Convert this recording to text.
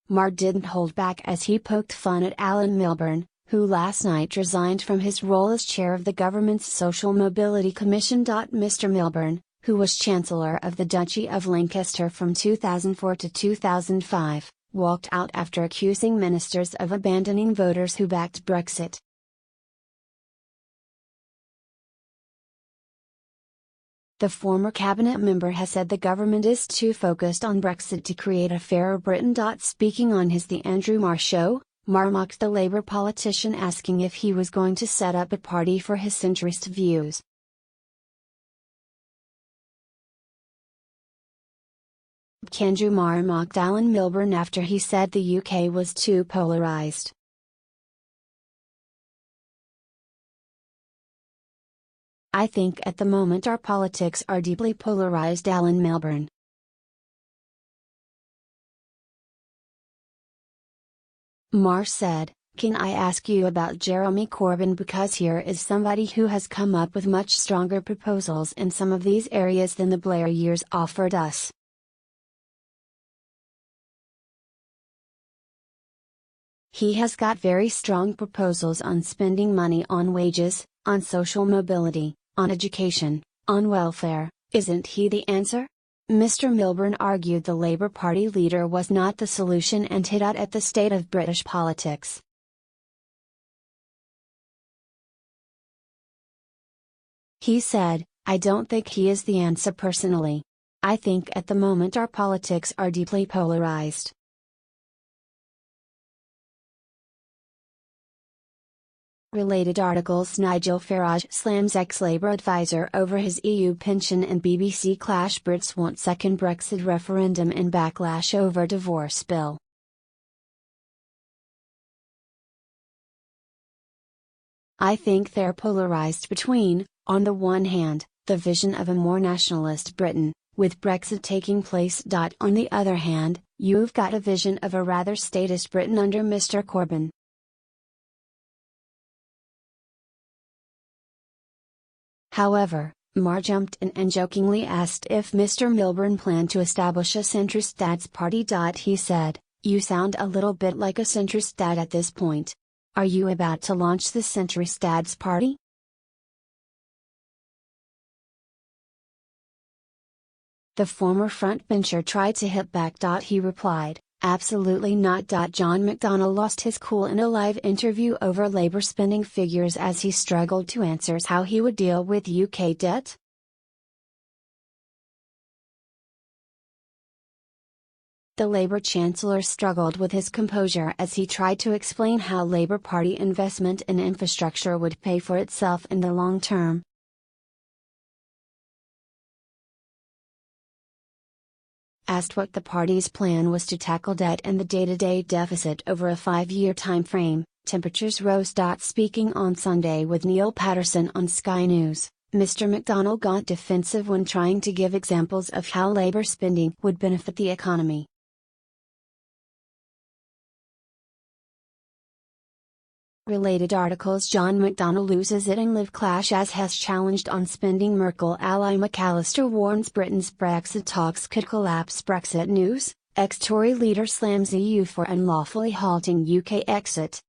Marr didn't hold back as he poked fun at Alan Milburn, who last night resigned from his role as chair of the government's Social Mobility Commission. Mr. Milburn, who was Chancellor of the Duchy of Lancaster from 2004 to 2005, walked out after accusing ministers of abandoning voters who backed Brexit. The former cabinet member has said the government is too focused on Brexit to create a fairer Britain. Speaking on his The Andrew Marr Show, Marr mocked the Labour politician, asking if he was going to set up a party for his centrist views. Andrew Marr mocked Alan Milburn after he said the UK was too polarised. I think at the moment our politics are deeply polarised. Alan Milburn. Marr said, "Can I ask you about Jeremy Corbyn, because here is somebody who has come up with much stronger proposals in some of these areas than the Blair years offered us. He has got very strong proposals on spending money on wages, on social mobility, on education, on welfare. Isn't he the answer?" Mr. Milburn argued the Labour Party leader was not the solution and hit out at the state of British politics. He said, "I don't think he is the answer personally. I think at the moment our politics are deeply polarised." Related articles: Nigel Farage slams ex-Labour advisor over his EU pension, and BBC clash: Brits want second Brexit referendum in backlash over divorce bill. I think they're polarised between, on the one hand, the vision of a more nationalist Britain, with Brexit taking place. On the other hand, you've got a vision of a rather statist Britain under Mr. Corbyn. However, Marr jumped in and jokingly asked if Mr. Milburn planned to establish a centrist dad's party. He said, "You sound a little bit like a centrist dad at this point. Are you about to launch the centrist dad's party?" The former frontbencher tried to hit back. He replied, "Absolutely not." John McDonnell lost his cool in a live interview over Labour spending figures as he struggled to answer how he would deal with UK debt. The Labour Chancellor struggled with his composure as he tried to explain how Labour Party investment in infrastructure would pay for itself in the long term. Asked what the party's plan was to tackle debt and the day-to-day deficit over a 5-year time frame, temperatures rose. Speaking on Sunday with Neil Patterson on Sky News, Mr. McDonnell got defensive when trying to give examples of how Labour spending would benefit the economy. Related articles: John McDonnell loses it in Live clash as Hess challenged on spending. Merkel ally McAllister warns Britain's Brexit talks could collapse. Brexit news: ex-Tory leader slams EU for unlawfully halting UK exit.